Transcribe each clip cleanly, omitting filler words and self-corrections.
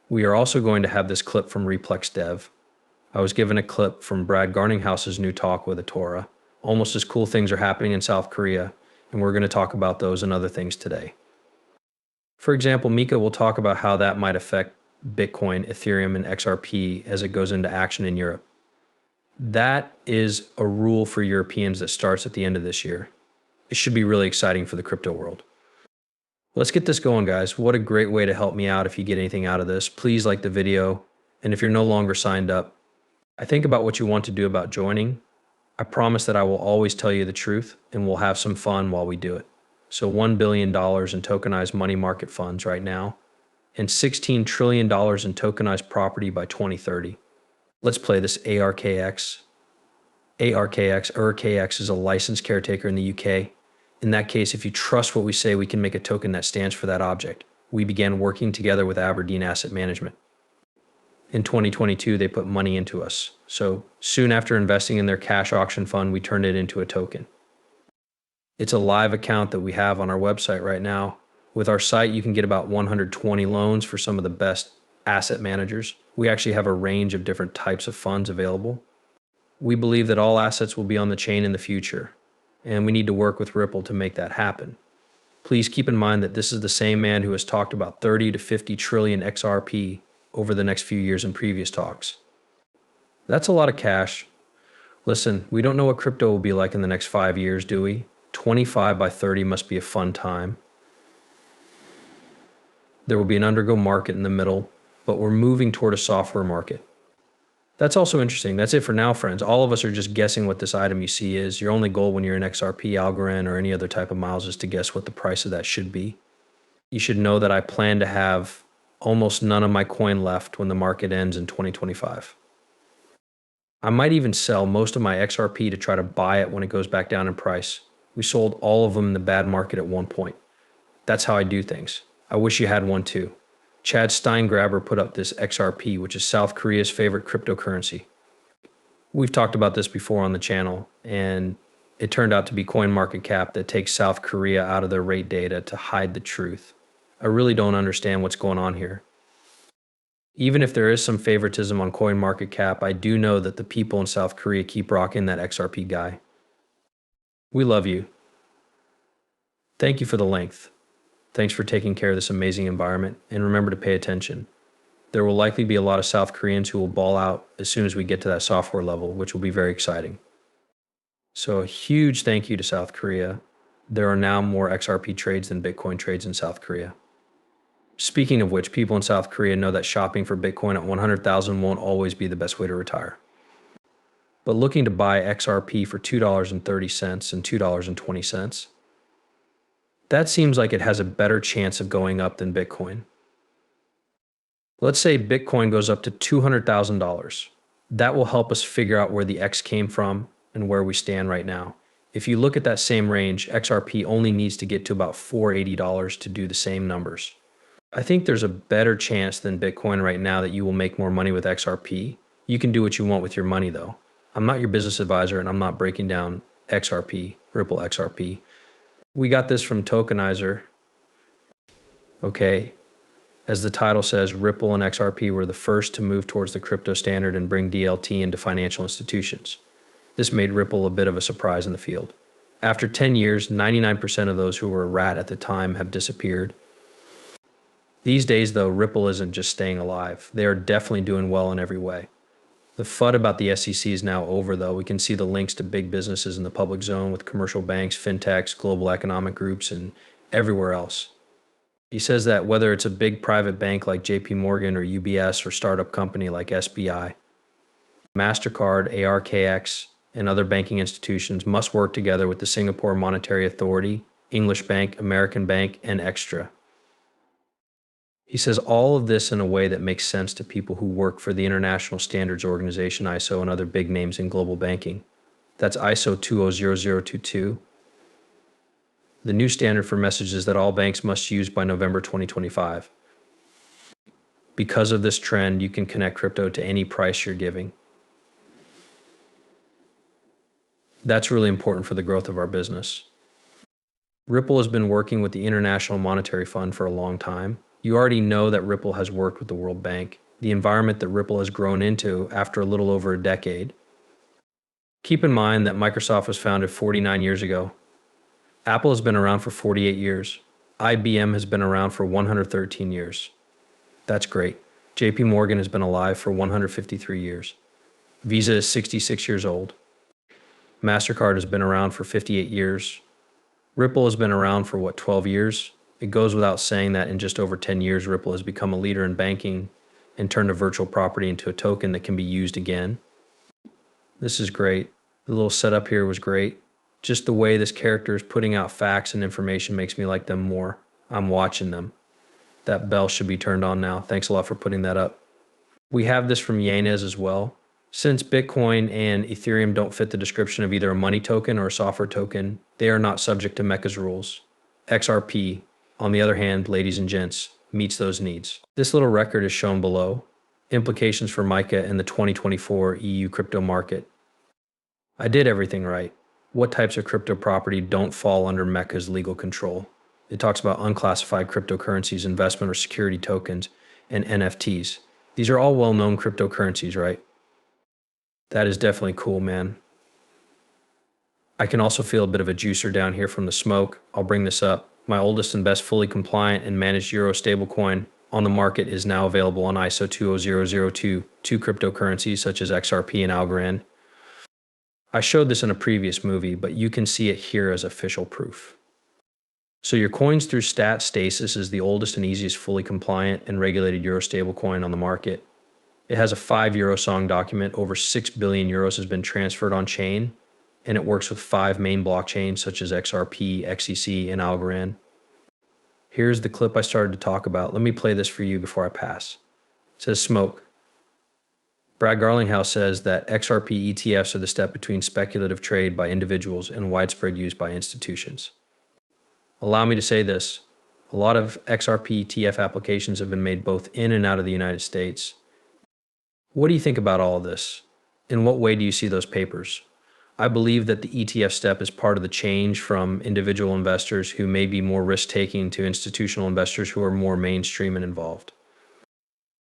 We are also going to have this clip from Replex Dev. I was given a clip from Brad Garlinghouse's new talk with eToro. Almost as cool things are happening in South Korea, and we're going to talk about those and other things today. For example, Mika will talk about how that might affect Bitcoin, Ethereum, and XRP as it goes into action in Europe. That is a rule for Europeans that starts at the end of this year. It should be really exciting for the crypto world. Let's get this going, guys. What a great way to help me out if you get anything out of this. Please like the video, and if you're no longer signed up, I think about what you want to do about joining. I promise that I will always tell you the truth, and we'll have some fun while we do it. So $1 billion in tokenized money market funds right now, and $16 trillion in tokenized property by 2030. Let's play this ARKX. ARKX is a licensed caretaker in the UK. In that case, if you trust what we say, we can make a token that stands for that object. We began working together with Aberdeen Asset Management. In 2022, they put money into us. So soon after investing in their cash auction fund, we turned it into a token. It's a live account that we have on our website right now. With our site, you can get about 120 loans for some of the best asset managers. We actually have a range of different types of funds available. We believe that all assets will be on the chain in the future, and we need to work with Ripple to make that happen. Please keep in mind that this is the same man who has talked about 30 to 50 trillion XRP over the next few years in previous talks. That's a lot of cash. Listen, we don't know what crypto will be like in the next 5 years, do we? 25 by 30 must be a fun time. There will be an undergo market in the middle, but we're moving toward a software market. That's also interesting. That's it for now, friends. All of us are just guessing what this item you see is. Your only goal when you're in XRP, Algorand, or any other type of miles is to guess what the price of that should be. You should know that I plan to have almost none of my coin left when the market ends in 2025. I might even sell most of my XRP to try to buy it when it goes back down in price. We sold all of them in the bad market at one point. That's how I do things. I wish you had one too. Chad Steingraber put up this XRP, which is South Korea's favorite cryptocurrency. We've talked about this before on the channel, and it turned out to be CoinMarketCap that takes South Korea out of their rate data to hide the truth. I really don't understand what's going on here. Even if there is some favoritism on CoinMarketCap, I do know that the people in South Korea keep rocking that XRP guy. We love you. Thank you for the length. Thanks for taking care of this amazing environment, and remember to pay attention. There will likely be a lot of South Koreans who will ball out as soon as we get to that software level, which will be very exciting. So a huge thank you to South Korea. There are now more XRP trades than Bitcoin trades in South Korea. Speaking of which, people in South Korea know that shopping for Bitcoin at 100,000 won't always be the best way to retire. But looking to buy XRP for $2.30 and $2.20, that seems like it has a better chance of going up than Bitcoin. Let's say Bitcoin goes up to $200,000. That will help us figure out where the X came from and where we stand right now. If you look at that same range, XRP only needs to get to about $480 to do the same numbers. I think there's a better chance than Bitcoin right now that you will make more money with XRP. You can do what you want with your money though. I'm not your business advisor and I'm not breaking down XRP, Ripple XRP. We got this from Tokenizer. Okay, as the title says, Ripple and XRP were the first to move towards the crypto standard and bring DLT into financial institutions. This made Ripple a bit of a surprise in the field. After 10 years, 99% of those who were a rat at the time have disappeared. These days, though, Ripple isn't just staying alive. They are definitely doing well in every way. The FUD about the SEC is now over, though. We can see the links to big businesses in the public zone with commercial banks, fintechs, global economic groups, and everywhere else. He says that whether it's a big private bank like JP Morgan or UBS or startup company like SBI, MasterCard, ARKX, and other banking institutions must work together with the Singapore Monetary Authority, English Bank, American Bank, and Extra. He says all of this in a way that makes sense to people who work for the International Standards Organization, ISO, and other big names in global banking. That's ISO 200022. The new standard for messages that all banks must use by November 2025. Because of this trend, you can connect crypto to any price you're giving. That's really important for the growth of our business. Ripple has been working with the International Monetary Fund for a long time. You already know that Ripple has worked with the World Bank, the environment that Ripple has grown into after a little over a decade. Keep in mind that Microsoft was founded 49 years ago. Apple has been around for 48 years. IBM has been around for 113 years. That's great. JP Morgan has been alive for 153 years. Visa is 66 years old. MasterCard has been around for 58 years. Ripple has been around for 12 years? It goes without saying that in just over 10 years, Ripple has become a leader in banking and turned a virtual property into a token that can be used again. This is great. The little setup here was great. Just the way this character is putting out facts and information makes me like them more. I'm watching them. That bell should be turned on now. Thanks a lot for putting that up. We have this from Yanez as well. Since Bitcoin and Ethereum don't fit the description of either a money token or a software token, they are not subject to Mecca's rules. XRP, on the other hand, ladies and gents, meets those needs. This little record is shown below. Implications for MiCA and the 2024 EU crypto market. I did everything right. What types of crypto property don't fall under Mecca's legal control? It talks about unclassified cryptocurrencies, investment or security tokens, and NFTs. These are all well-known cryptocurrencies, right? That is definitely cool, man. I can also feel a bit of a juicer down here from the smoke. I'll bring this up. My oldest and best fully compliant and managed Euro stablecoin on the market is now available on ISO 20002, two cryptocurrencies such as XRP and Algorand. I showed this in a previous movie, but you can see it here as official proof. So your coins through stat stasis is the oldest and easiest fully compliant and regulated Euro stablecoin on the market. It has a 5 euro song document. Over 6 billion euros has been transferred on chain, and it works with 5 main blockchains such as XRP, XCC, and Algorand. Here's the clip I started to talk about. Let me play this for you before I pass. It says smoke. Brad Garlinghouse says that XRP ETFs are the step between speculative trade by individuals and widespread use by institutions. Allow me to say this. A lot of XRP ETF applications have been made both in and out of the United States. What do you think about all of this? In what way do you see those papers? I believe that the ETF step is part of the change from individual investors who may be more risk-taking to institutional investors who are more mainstream and involved.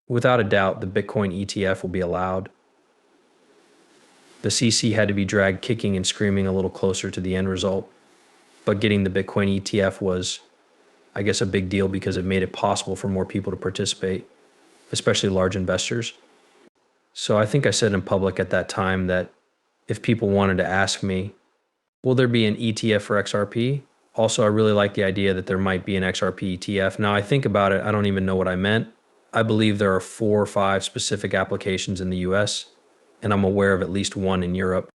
Without a doubt, the Bitcoin ETF will be allowed. The CC had to be dragged kicking and screaming a little closer to the end result, but getting the Bitcoin ETF was, I guess, a big deal because it made it possible for more people to participate, especially large investors. So I think I said in public at that time that if people wanted to ask me, will there be an ETF for XRP? Also, I really like the idea that there might be an XRP ETF. Now I think about it, I don't even know what I meant. I believe there are 4 or 5 specific applications in the US, and I'm aware of at least one in Europe.